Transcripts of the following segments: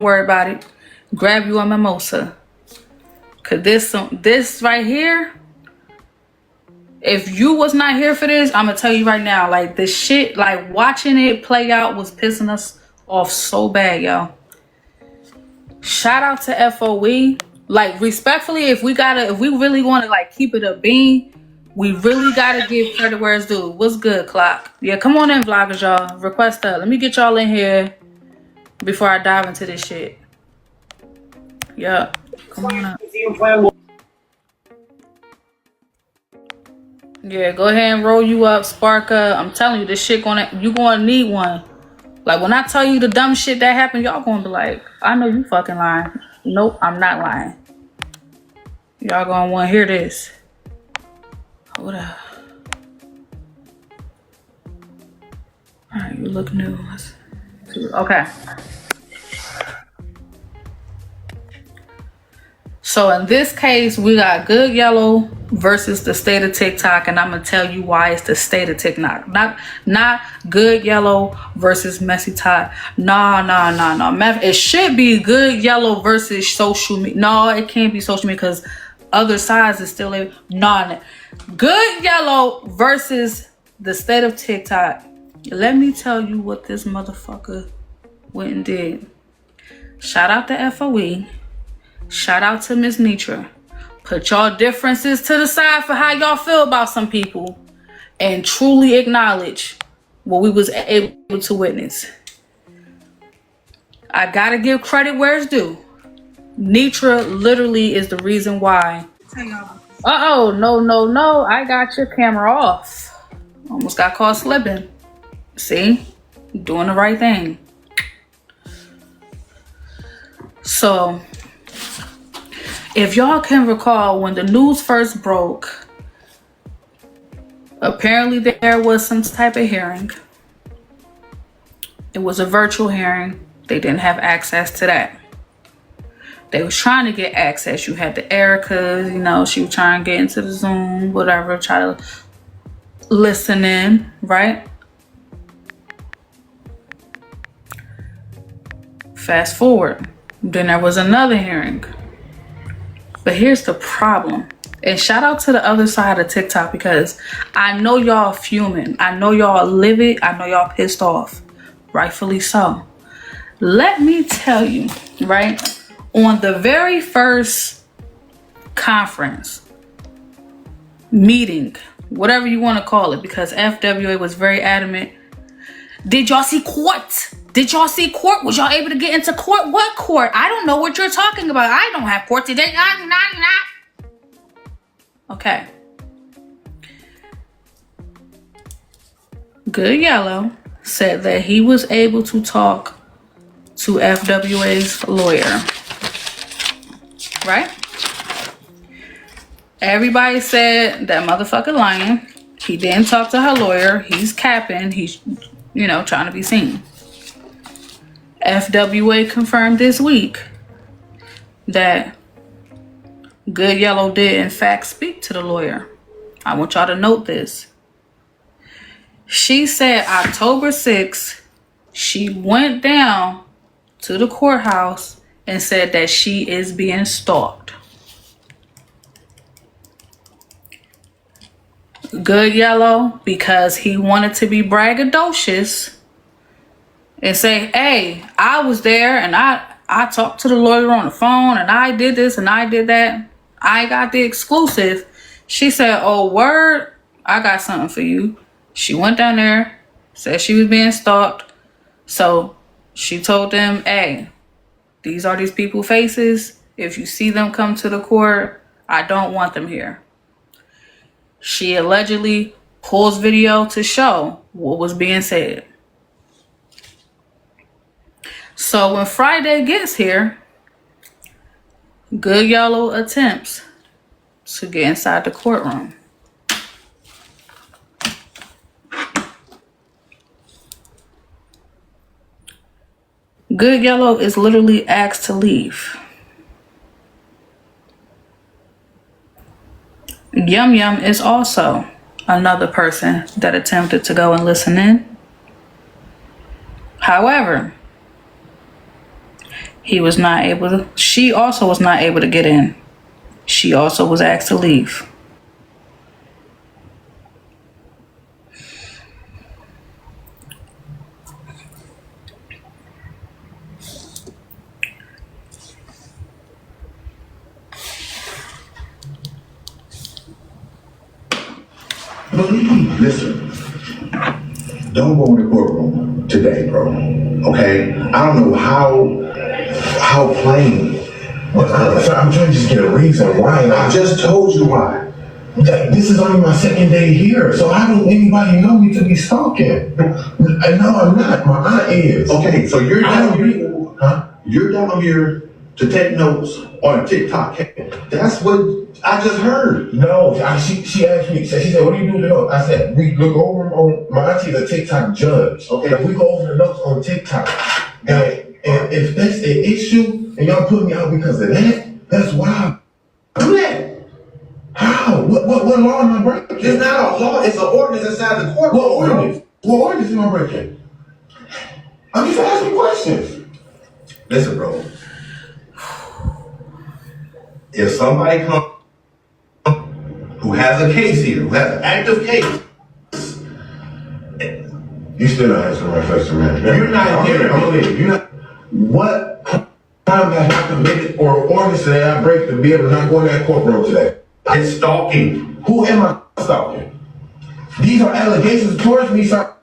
worry about it. Grab you a mimosa. Cause this right here, if you was not here for this, I'm gonna tell you right now, like this shit, like watching it play out was pissing us off so bad, yo. Shout out to FOE. Like respectfully, if we really want to like keep it a bean, we really gotta give credit where it's due. What's good, Clock? Yeah, come on in, vloggers, y'all. Request that. Let me get y'all in here before I dive into this shit. Yeah, come on up. Yeah, go ahead and roll you up, Sparka. I'm telling you, this shit you gonna need one. Like when I tell you the dumb shit that happened, y'all gonna be like, I know you fucking lying. Nope, I'm not lying. Y'all gonna wanna hear this. Hold up. Alright, you look new. Okay. So in this case, we got Good Yellow versus the state of TikTok, and I'm gonna tell you why it's the state of TikTok. Not Good Yellow versus Messy Tot. No. It should be Good Yellow versus social media. No, it can't be social media because other sides is still a Good Yellow versus the state of TikTok. Let me tell you what this motherfucker went and did. Shout out to FOE. Shout out to Miss Nitra. Put y'all differences to the side for how y'all feel about some people and truly acknowledge what we was able to witness. I gotta give credit where it's due. Nitra literally is the reason why. Uh-oh, no. I got your camera off. Almost got caught slipping. See? Doing the right thing. So, if y'all can recall, when the news first broke, apparently there was some type of hearing. It was a virtual hearing. They didn't have access to that. They was trying to get access. You had the Erica, she was trying to get into the Zoom, whatever, try to listen in, right? Fast forward. Then there was another hearing. But here's the problem. And shout out to the other side of TikTok because I know y'all fuming. I know y'all livid. I know y'all pissed off. Rightfully so. Let me tell you, right? On the very first conference, meeting, whatever you want to call it, because FWA was very adamant. Did y'all see court? Did y'all see court? Was y'all able to get into court? What court? I don't know what you're talking about. I don't have court today. Okay. Good Yellow said that he was able to talk to FWA's lawyer. Right? Everybody said that motherfucker lying. He didn't talk to her lawyer. He's capping. He's, trying to be seen. FWA confirmed this week that Good Yellow did in fact speak to the lawyer. I want y'all to note this. She said October 6th, she went down to the courthouse and said that she is being stalked. Good Yellow, because he wanted to be braggadocious and say, hey, I was there and I talked to the lawyer on the phone and I did this and I did that. I got the exclusive. She said, oh, word, I got something for you. She went down there, said she was being stalked. So she told them, hey, these are these people's faces. If you see them come to the court, I don't want them here. She allegedly pulls video to show what was being said. So when Friday gets here, Good Yellow attempts to get inside the courtroom. Good Yellow is literally asked to leave. Yum Yum is also another person that attempted to go and listen in. However, He was not able to. She also was not able to get in. She also was asked to leave. Listen, don't go in the courtroom today, bro. Okay? I don't know how plain. I'm trying to just get a reason why. I just told you why. This is only my second day here, so how do anybody know me to be stalking? No, I'm not. My aunt is. Okay, so you're down here. Huh? You're down here to take notes on TikTok. That's what I just heard. No, she asked me. She said, "What do you do the notes?" I said, "We look over them on my auntie's a TikTok judge. Okay, like, we go over the notes on TikTok, and if that's the issue, and y'all put me out because of that, that's wild. Do that. How? What law am I breaking? It's not a law. It's an ordinance inside the court. What ordinance? What ordinance am I breaking? I'm just asking questions. Listen, bro. If somebody comes who has a case here, who has an active case, You still not answering my question, man. You're not hearing I'm me. leaving. You're not. What crime have I committed or ordinance did I break to be able to not go in that courtroom today? it's stalking. Who am I stalking? These are allegations towards me, sir.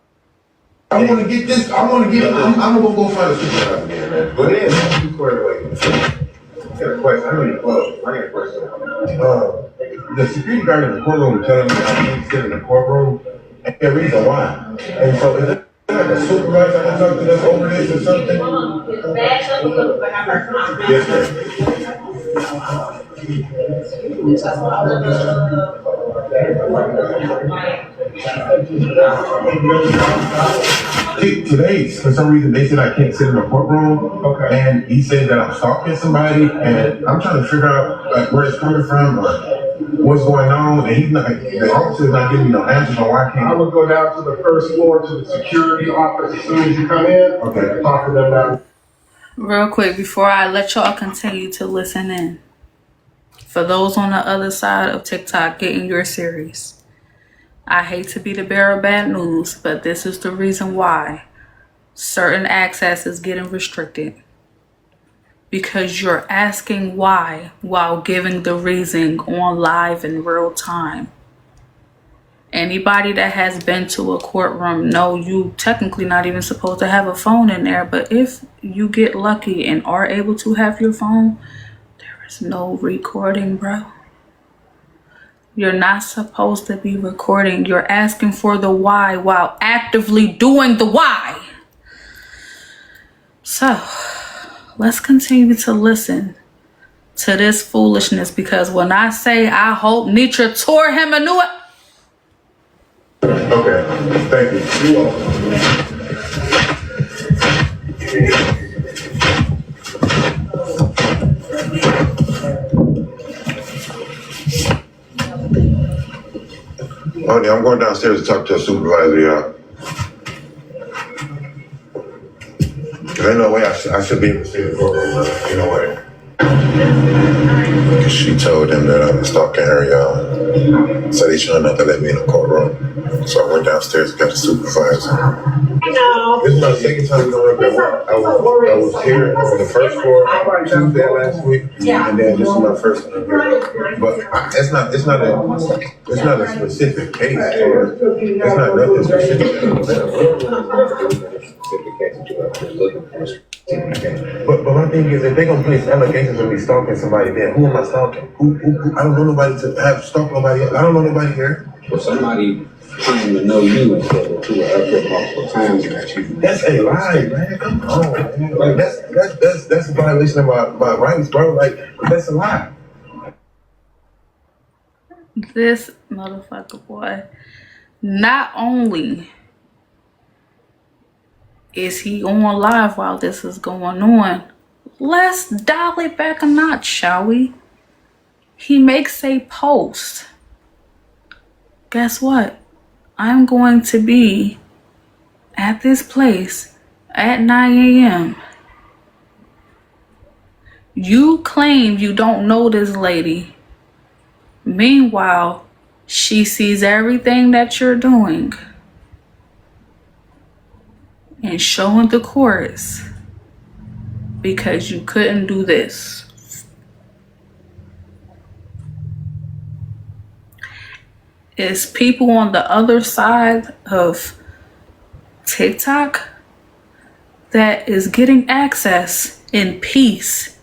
I want to get this. I'm gonna go find a supervisor there, man. Go ahead. You squared away. I got a question. I know you're close. I got a question. The security guard in the courtroom telling me I can't sit in the courtroom. And the reason why. And so is it like a supervisor I can talk to them over this or something? Yes, sir. Today, for some reason, they said I can't sit in the courtroom. Okay. And he said that I'm stalking somebody, and I'm trying to figure out like where it's coming from or what's going on. And he's not, the officer's not giving me no answers on why I can't. I would go down to the first floor to the security office as soon as you come in. Okay. Talk to them now. Real quick, before I let y'all continue to listen in, for those on the other side of TikTok getting your series, I hate to be the bearer of bad news, but this is the reason why certain access is getting restricted. Because you're asking why while giving the reason on live in real time. Anybody that has been to a courtroom know you technically not even supposed to have a phone in there, but if you get lucky and are able to have your phone, there is no recording, bro. You're not supposed to be recording. You're asking for the why while actively doing the why. So, let's continue to listen to this foolishness, because when I say I hope Nitra tore him a new... Okay, thank you. You're welcome. Honey, I'm going downstairs to talk to a supervisor, y'all. There's no way I should be able to see the courtroom. You know what? Because she told them that I was stalking her, y'all. So they trying not to let me in the courtroom. So I went downstairs and got the supervisor. This is my second time going up there. I was here on the first floor Tuesday last week, and then this is my first time here. But it's not a specific case. It's not nothing specific. But my thing is, if they're gonna place allegations of me stalking somebody, then who am I stalking? Who I don't know nobody to have stalked nobody else. I don't know nobody here. Well, somebody claiming to know you instead of to an airport multiple times and that you. That's a lie, man. Come on, man. Like that's a violation of my rights, bro. Like that's a lie. This motherfucker, boy. Not only is he on live while this is going on, let's dial it back a notch, shall we? He makes a post. Guess what? I'm going to be at this place at 9 a.m. You claim you don't know this lady. Meanwhile, she sees everything that you're doing and showing the chorus because you couldn't do this. It's people on the other side of TikTok that is getting access in peace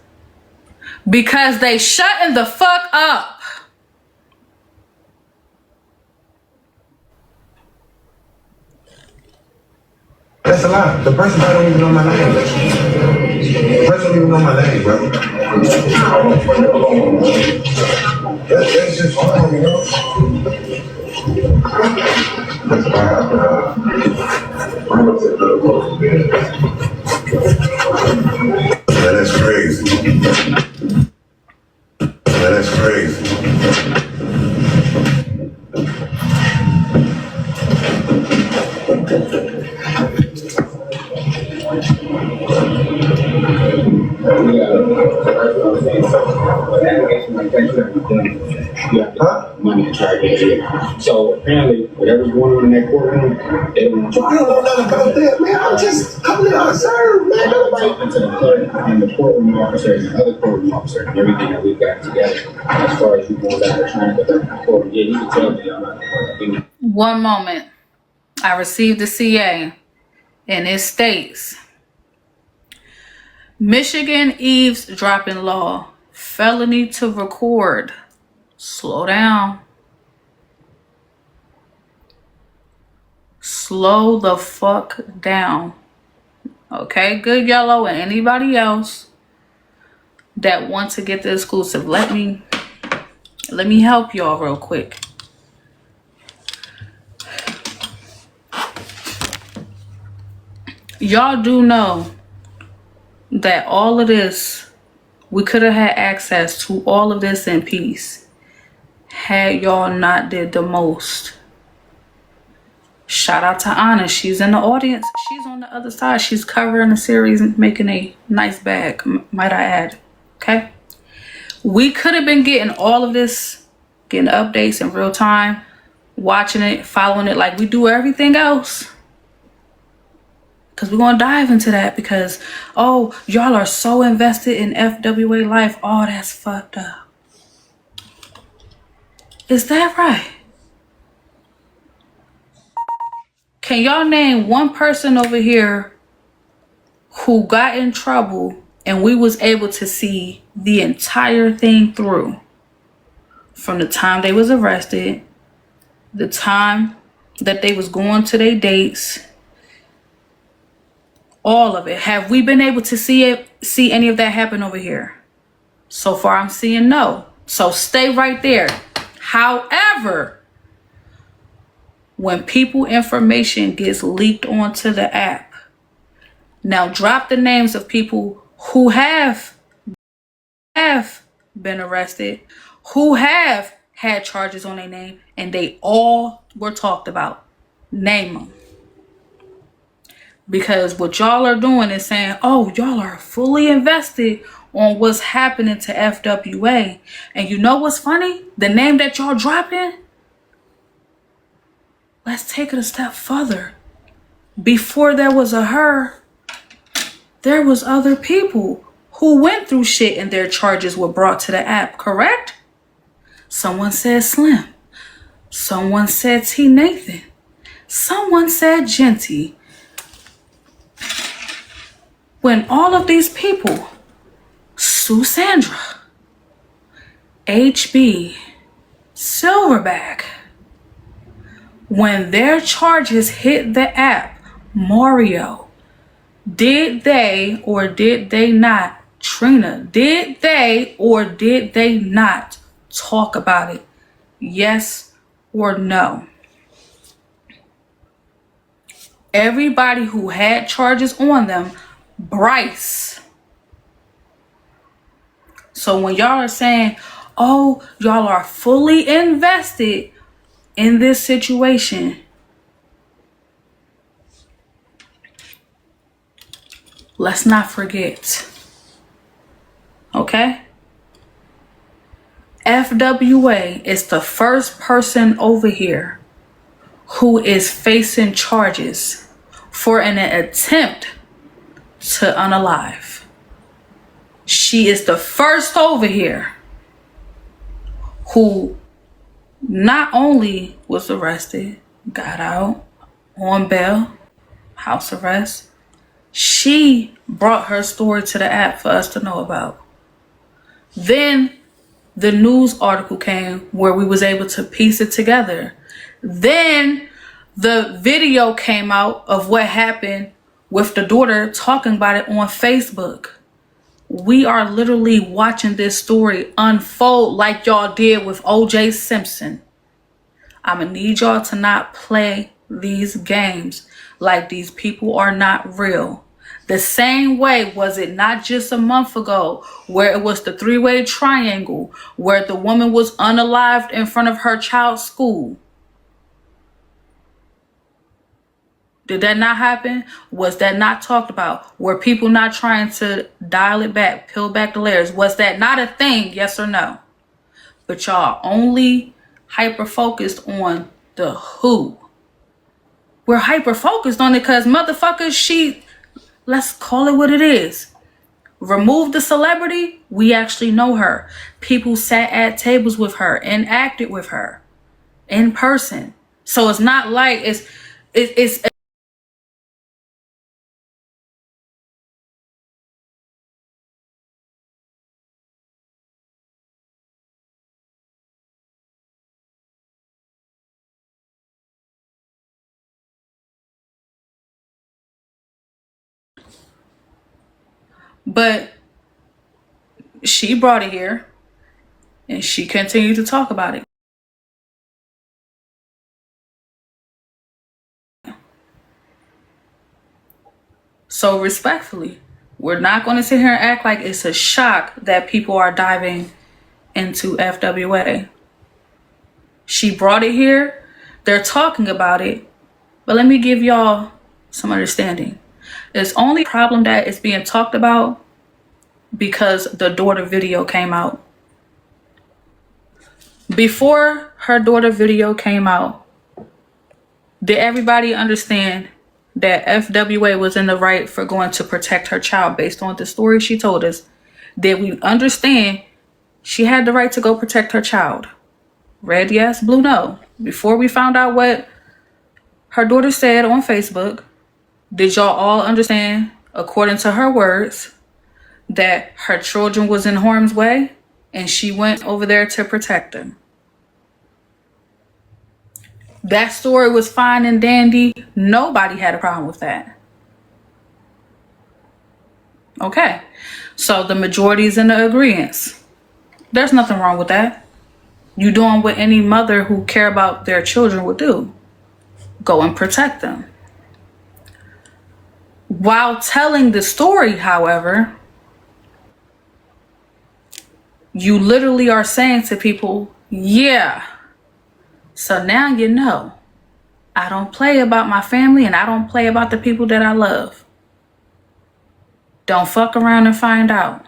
because they shutting the fuck up. That's a lie. The person don't even know my name. The person don't even know my name, bro. That's just fine, you know? That's fine, bro. I'm gonna take the close bed. Man, that's crazy. Man, that's crazy. Huh? Money to try to get it. So apparently, whatever's going on in that courtroom, they don't want you. I don't know nothing about that, man. I'm just coming out to serve, man. Talking to the clerk and the courtroom officers and other courtroom officers and everything that we've got together. As far as you going down there trying to conduct the court, yeah, you can tell me I'm not going to. One moment. I received the CA and it states Michigan eavesdropping law, felony to record. Slow down. Slow the fuck down. Okay, Good Yellow and anybody else that want to get the exclusive, let me help y'all real quick. Y'all do know that all of this, we could have had access to all of this in peace had y'all not did the most. Shout out to Anna. She's in the audience. She's on the other side. She's covering the series and making a nice bag, might I add. Okay? We could have been getting all of this, getting updates in real time, watching it, following it like we do everything else. Because we're going to dive into that because, oh, y'all are so invested in FWA life. Oh, that's fucked up. Is that right? Can y'all name one person over here who got in trouble and we was able to see the entire thing through? From the time they was arrested, the time that they was going to their dates, all of it. Have we been able to see any of that happen over here? So far, I'm seeing no. So stay right there. However, when people information gets leaked onto the app, now drop the names of people who have been arrested, who have had charges on their name, and they all were talked about. Name them. Because what y'all are doing is saying, oh, y'all are fully invested on what's happening to FWA. And you know what's funny? The name that y'all dropping, let's take it a step further. Before there was a her, there was other people who went through shit and their charges were brought to the app, correct? Someone said Slim. Someone said T. Nathan. Someone said Genty. When all of these people, Sue Sandra, HB, Silverback, when their charges hit the app, Mario, did they or did they not, Trina, did they or did they not talk about it? Yes or no? Everybody who had charges on them, Bryce. So when y'all are saying, oh, y'all are fully invested in this situation, let's not forget. Okay? FWA is the first person over here who is facing charges for an attempt to unalive. She is the first over here who not only was arrested, got out on bail, house arrest, she brought her story to the app for us to know about. Then the news article came where we was able to piece it together. Then the video came out of what happened with the daughter talking about it on Facebook. We are literally watching this story unfold like y'all did with O.J. Simpson. I'm gonna need y'all to not play these games like these people are not real. The same way was it not just a month ago where it was the three-way triangle where the woman was unalived in front of her child's school. Did that not happen? Was that not talked about? Were people not trying to dial it back, peel back the layers? Was that not a thing? Yes or no? But y'all only hyper-focused on the who. We're hyper-focused on it because motherfuckers, let's call it what it is. Remove the celebrity, we actually know her. People sat at tables with her and acted with her in person. So it's not like it's but she brought it here and she continued to talk about it. So respectfully, we're not going to sit here and act like it's a shock that people are diving into FWA. She brought it here. They're talking about it. But let me give y'all some understanding. It's only a problem that is being talked about because the daughter video came out. Before her daughter video came out, did everybody understand that FWA was in the right for going to protect her child based on the story she told us? Did we understand she had the right to go protect her child? Red yes, blue no. Before we found out what her daughter said on Facebook, did y'all all understand, according to her words, that her children was in harm's way and she went over there to protect them? That story was fine and dandy. Nobody had a problem with that. Okay, so the majority is in the agreement. There's nothing wrong with that. You doing what any mother who care about their children would do. Go and protect them. While telling the story, however, you literally are saying to people, yeah, so now you know, I don't play about my family and I don't play about the people that I love. Don't fuck around and find out.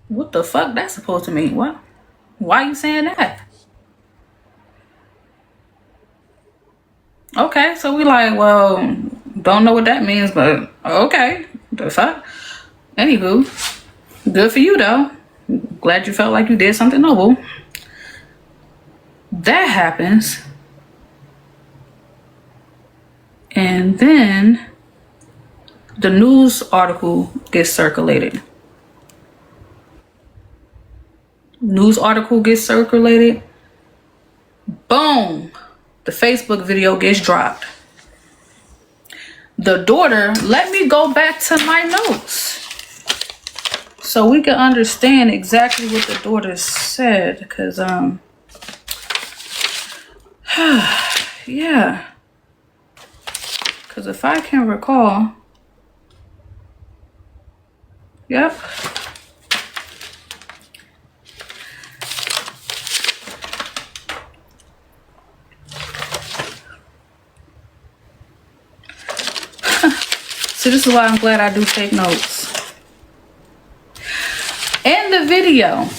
What the fuck that's supposed to mean? What? Why are you saying that? Okay, so we like, well, don't know what that means, but okay, the fuck. Anywho, good for you though. Glad you felt like you did something noble. That happens. And then the news article gets circulated. News article gets circulated. Boom. The Facebook video gets dropped. The daughter, let me go back to my notes so we can understand exactly what the daughter said, because yeah, because if I can recall, yep. See, this is why I'm glad I do take notes. In the video,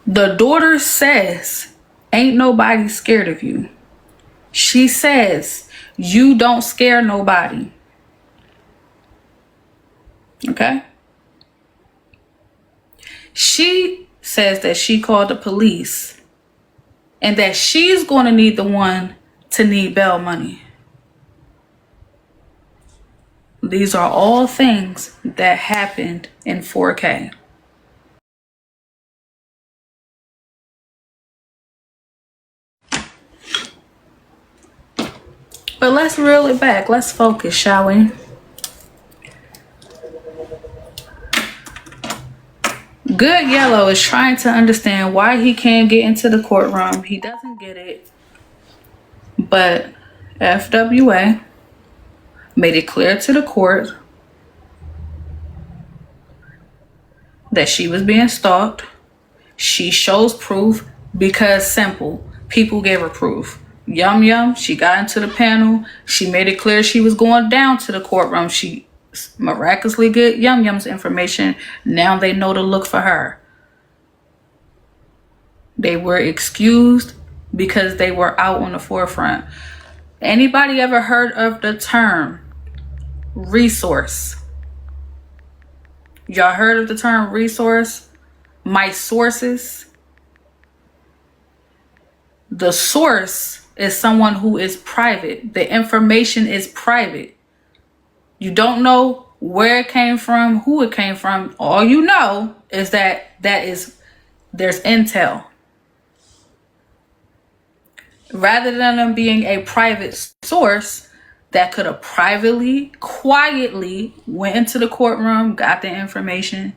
the daughter says, ain't nobody scared of you. She says, you don't scare nobody. Okay? She says that she called the police and that she's going to need the one to need bail money. These are all things that happened in 4K. But let's reel it back. Let's focus, shall we? Good Yellow is trying to understand why he can't get into the courtroom. He doesn't get it. But FWA made it clear to the court that she was being stalked. She shows proof because simple. People gave her proof. Yum Yum, she got into the panel. She made it clear she was going down to the courtroom. She miraculously get Yum Yum's information. Now they know to look for her. They were excused because they were out on the forefront. Anybody ever heard of the term resource? Y'all heard of the term resource? My sources. The source is someone who is private. The information is private. You don't know where it came from, who it came from. All you know is that there's intel. Rather than them being a private source that could have privately, quietly went into the courtroom, got the information.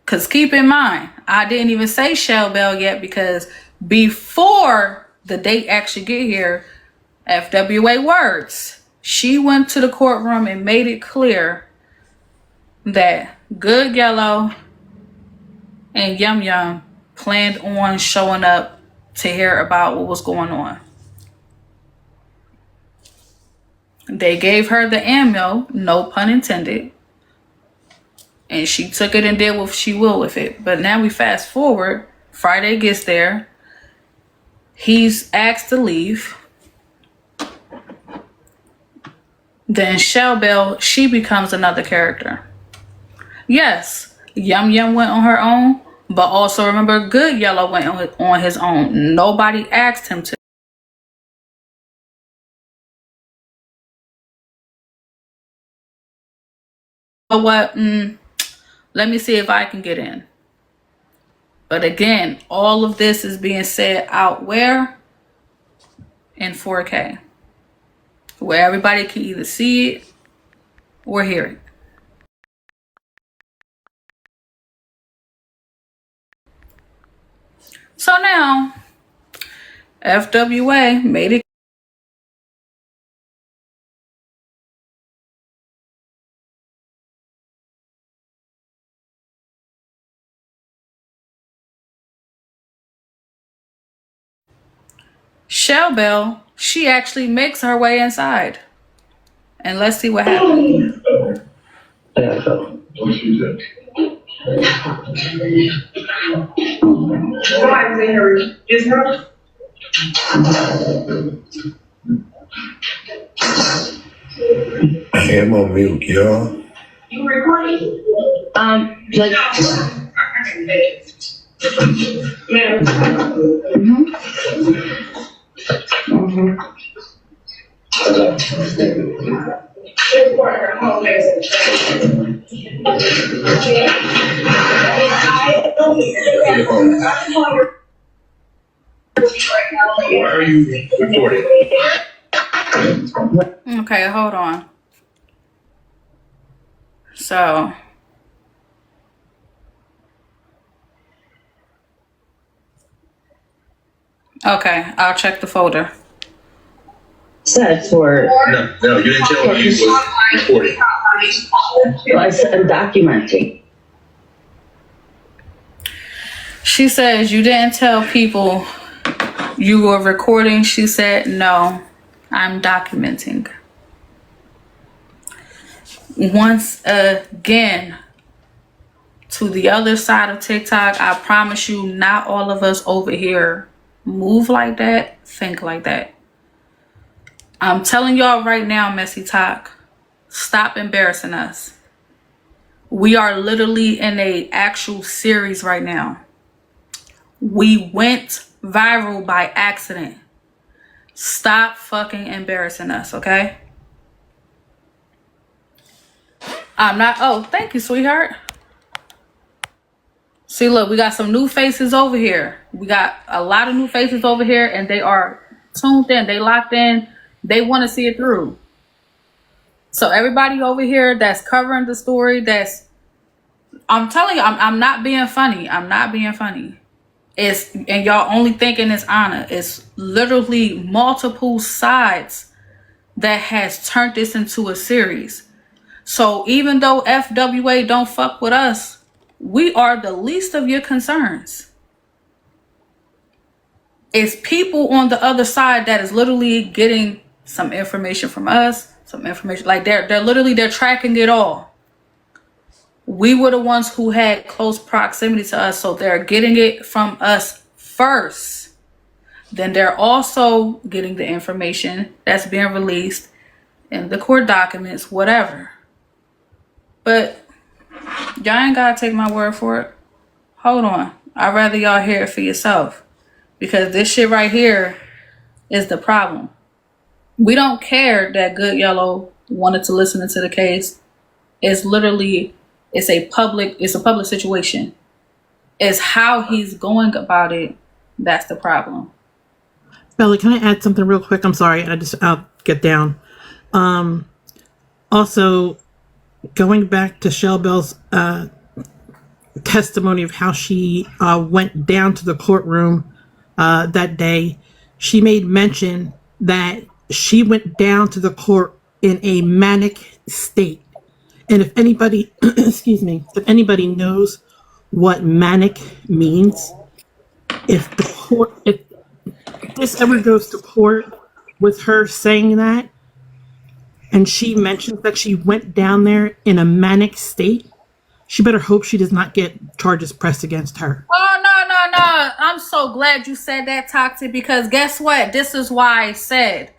Because keep in mind, I didn't even say Shell Bell yet because before the date actually get here, FWA words. She went to the courtroom and made it clear that Good Yellow and Yum Yum planned on showing up to hear about what was going on. They gave her the ammo, no pun intended. And she took it and did what she will with it. But now we fast forward. Friday gets there. He's asked to leave. Then Shell Bell, she becomes another character. Yes, Yum Yum went on her own. But also remember, Good Yellow went on his own. Nobody asked him to. You know what? Let me see if I can get in. But again, all of this is being said out where? In 4K. Where everybody can either see it or hear it. So now, FWA made it. Shell Bell, she actually makes her way inside. And let's see what happens. Somebody's in here. Is her? I am on mute, y'all. You recording? Like, Ma'am. It's part of her home message. Why are you recording? Okay, hold on. So, okay, I'll check the folder. said for, No, you didn't tell me you was recording. I said documenting. She says you didn't tell people you were recording. She said, no, I'm documenting. once again, to the other side of TikTok, I promise you, not all of us over here move like that, think like that. I'm telling y'all right now, Messy Talk, stop embarrassing us. We are literally in a actual series right now. We went viral by accident. Stop fucking embarrassing us, okay? I'm not, oh, thank you, sweetheart. See, look, we got some new faces over here. We got a lot of new faces over here, and they are tuned in. They locked in. They want to see it through. So everybody over here that's covering the story, I'm telling you, I'm not being funny. I'm not being funny. And y'all only thinking it's honor. It's literally multiple sides that has turned this into a series. So even though FWA don't fuck with us, we are the least of your concerns. It's people on the other side that is literally getting some information from us, some information, like they're tracking it all. We were the ones who had close proximity to us, so they're getting it from us first. Then they're also getting the information that's being released in the court documents, whatever. But y'all ain't gotta take my word for it. Hold on. I'd rather y'all hear it for yourself. Because this shit right here is the problem. We don't care that Good Yellow wanted to listen into the case. It's literally, it's a public situation. It's how he's going about it. That's the problem. Bella, can I add something real quick? I'm sorry. I'll get down. Also, going back to Shell Bell's testimony of how she went down to the courtroom that day, she made mention that she went down to the court in a manic state. And if anybody, excuse me, if anybody knows what manic means, if this ever goes to court with her saying that, and she mentions that she went down there in a manic state, she better hope she does not get charges pressed against her. Oh, no. I'm so glad you said that, Toxic, because guess what? This is why I said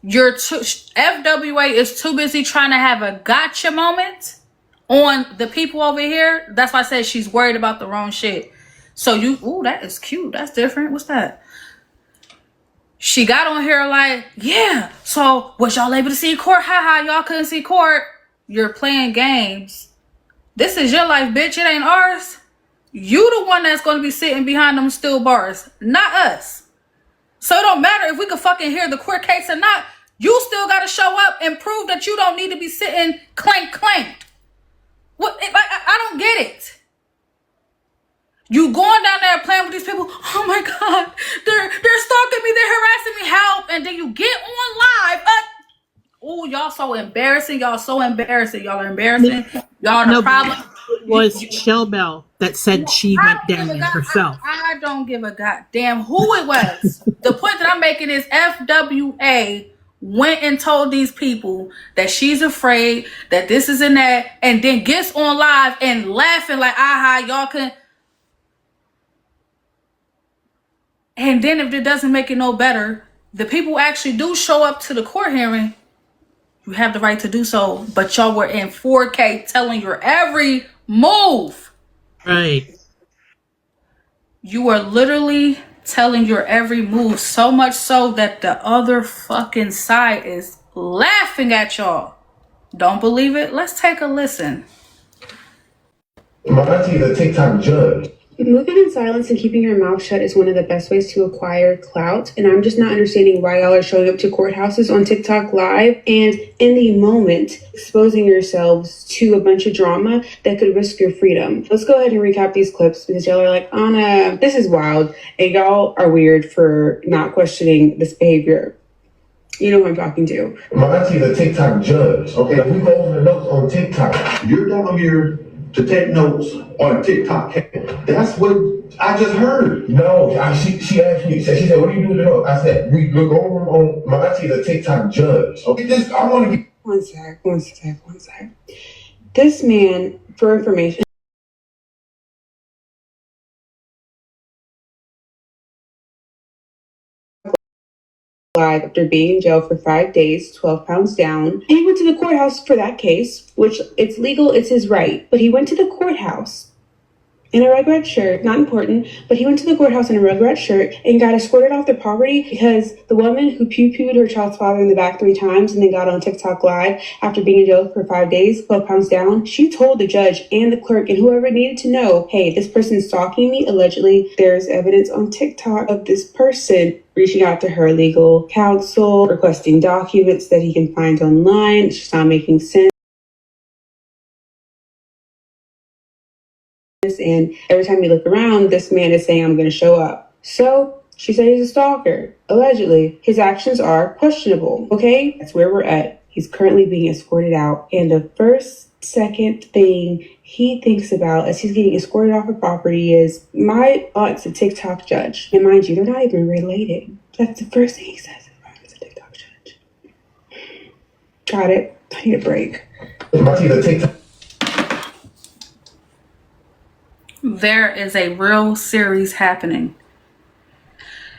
FWA is too busy trying to have a gotcha moment on the people over here. That's why I said she's worried about the wrong shit. So ooh, that is cute. That's different. What's that? She got on here like, yeah, so was y'all able to see court? Haha, y'all couldn't see court. You're playing games. This is your life, bitch. It ain't ours. You the one that's going to be sitting behind them steel bars, not us. So it don't matter if we could fucking hear the court case or not. You still got to show up and prove that you don't need to be sitting clank. What? I don't get it. You going down there playing with these people. Oh my God, they're stalking me. They're harassing me. Help! And then you get on live. Oh, y'all so embarrassing. Y'all so embarrassing. Y'all are embarrassing. Y'all are the problem. It was Shell Bell that said she went down there herself. I don't give a goddamn who it was. The point that I'm making is FWA went and told these people that she's afraid, that this is in that, and then gets on live and laughing like, aha, y'all can. And then if it doesn't make it no better, the people actually do show up to the court hearing. You have the right to do so, but y'all were in 4K telling your every move. Right. You are literally telling your every move, so much so that the other fucking side is laughing at y'all. Don't believe it? Let's take a listen. My auntie is a TikTok judge. Moving in silence and keeping your mouth shut is one of the best ways to acquire clout. And I'm just not understanding why y'all are showing up to courthouses on TikTok Live and in the moment exposing yourselves to a bunch of drama that could risk your freedom. Let's go ahead and recap these clips because y'all are like, Anna, this is wild. And y'all are weird for not questioning this behavior. You know who I'm talking to. My auntie is a TikTok judge. Okay, we go over the notes on TikTok. You're down here to take notes on a TikTok. That's what I just heard. No, she asked me, she said, what do you do with the notes? I said, we look over on, my auntie is a TikTok judge. Okay, I want to get One sec. This man, for information, live after being in jail for 5 days, 12 pounds down. He went to the courthouse for that case, which it's legal, it's his right. But he went to the courthouse in a Rugrat shirt, not important, but he went to the courthouse in a Rugrat shirt and got escorted off the property because the woman who pew-pewed her child's father in the back 3 times and then got on TikTok Live after being in jail for 5 days, 12 pounds down, she told the judge and the clerk and whoever needed to know, hey, this person's stalking me. Allegedly, there's evidence on TikTok of this person reaching out to her legal counsel, requesting documents that he can find online. It's just not making sense. And every time you look around, this man is saying, I'm going to show up. So she said he's a stalker. Allegedly, his actions are questionable. Okay, that's where we're at. He's currently being escorted out. And the second thing he thinks about as he's getting escorted off the property is, my aunt's a TikTok judge. And mind you, they're not even related. That's the first thing he says. My aunt's a TikTok judge. Got it. I need a break. There is a real series happening.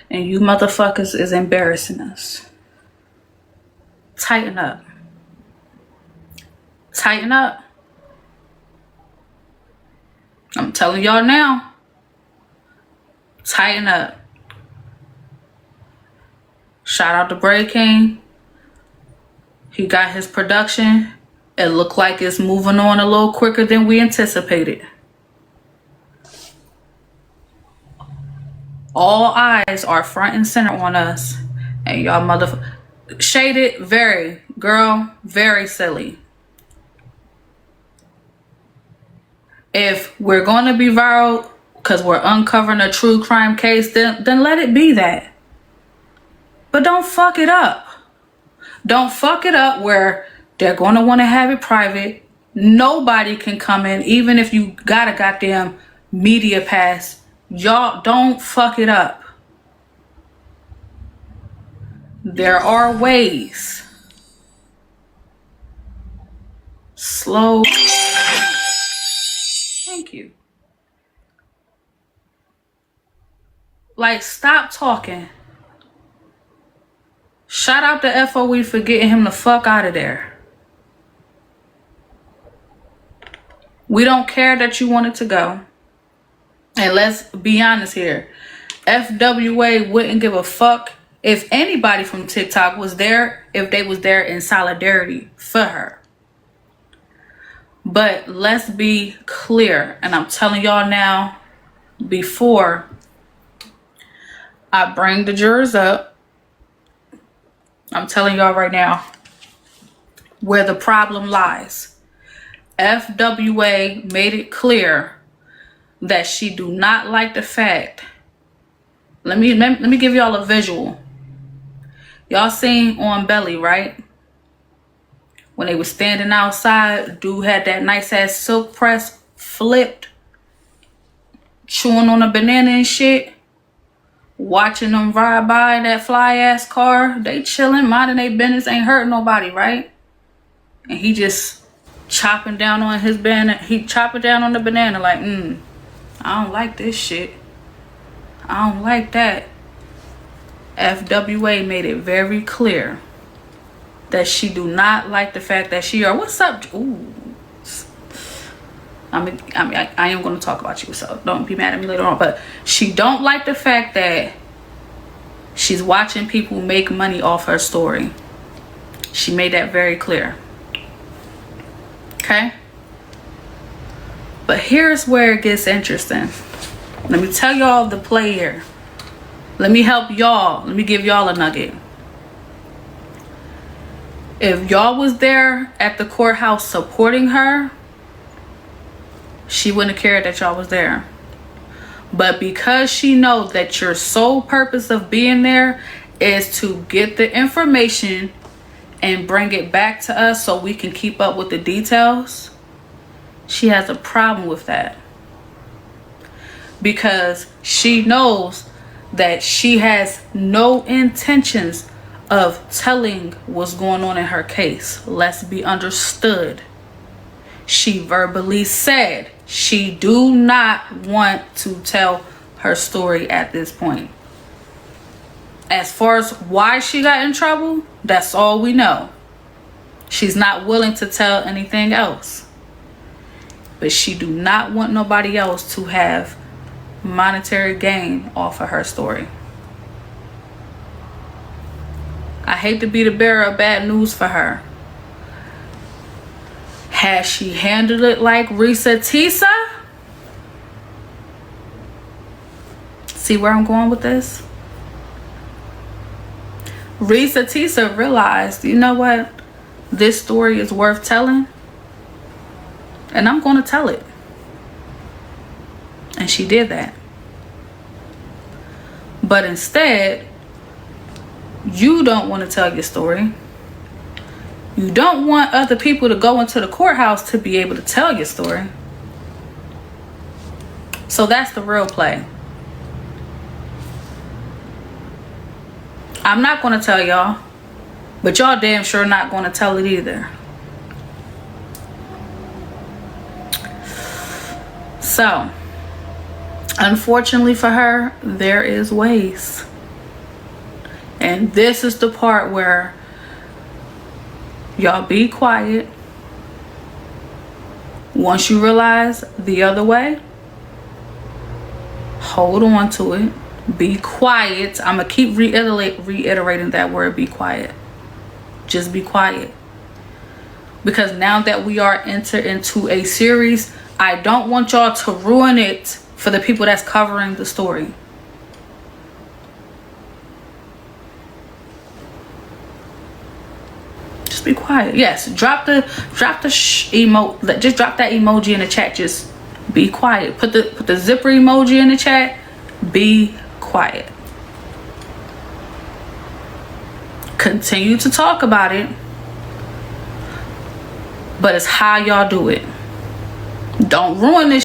And you motherfuckers is embarrassing us. Tighten up. Tighten up. I'm telling y'all now. Tighten up. Shout out to Bray King. He got his production. It looked like it's moving on a little quicker than we anticipated. All eyes are front and center on us. And y'all shaded, very silly. If we're going to be viral because we're uncovering a true crime case, then let it be that. But don't fuck it up. Don't fuck it up where they're going to want to have it private. Nobody can come in, even if you got a goddamn media pass. Y'all don't fuck it up. There are ways. Slow. Thank you. Like, stop talking. Shout out to FOE for getting him the fuck out of there. We don't care that you wanted to go. And let's be honest here. FWA wouldn't give a fuck if anybody from TikTok was there, if they was there in solidarity for her. But let's be clear. And I'm telling y'all now, before I bring the jurors up, I'm telling y'all right now where the problem lies. FWA made it clear that she do not like the fact. Let me give y'all a visual. Y'all seen on Belly, right? When they were standing outside, dude had that nice ass silk press flipped, chewing on a banana and shit. Watching them ride by in that fly ass car. They chilling, minding their business, ain't hurting nobody, right? And he just chopping down on his banana. He chopping down on the banana like, I don't like this shit. I don't like that. FWA made it very clear that she do not like the fact that she or what's up? Ooh. I am going to talk about you, so don't be mad at me later on. But she don't like the fact that she's watching people make money off her story. She made that very clear. Okay? But here's where it gets interesting. Let me tell y'all the play here. Let me help y'all. Let me give y'all a nugget. If y'all was there at the courthouse supporting her, she wouldn't have cared that y'all was there. But because she knows that your sole purpose of being there is to get the information and bring it back to us so we can keep up with the details, she has a problem with that. Because she knows that she has no intentions of telling what's going on in her case. Let's be understood. She verbally said she do not want to tell her story at this point. As far as why she got in trouble, that's all we know. She's not willing to tell anything else. But she do not want nobody else to have monetary gain off of her story. I hate to be the bearer of bad news for her. Has she handled it like Reesa Teesa? See where I'm going with this? Reesa Teesa realized, you know what? This story is worth telling. And I'm going to tell it. And she did that. But instead, you don't want to tell your story. You don't want other people to go into the courthouse to be able to tell your story. So that's the real play. I'm not going to tell y'all, but y'all damn sure not going to tell it either. So, unfortunately for her, there is ways. And this is the part where y'all be quiet. Once you realize the other way, hold on to it. Be quiet. I'm going to keep reiterating that word, be quiet. Just be quiet. Because now that we are entered into a series, I don't want y'all to ruin it for the people that's covering the story. Just be quiet. Yes, drop the emote. Just drop that emoji in the chat. Just be quiet. Put the zipper emoji in the chat. Be quiet. Continue to talk about it, but it's how y'all do it. Don't ruin this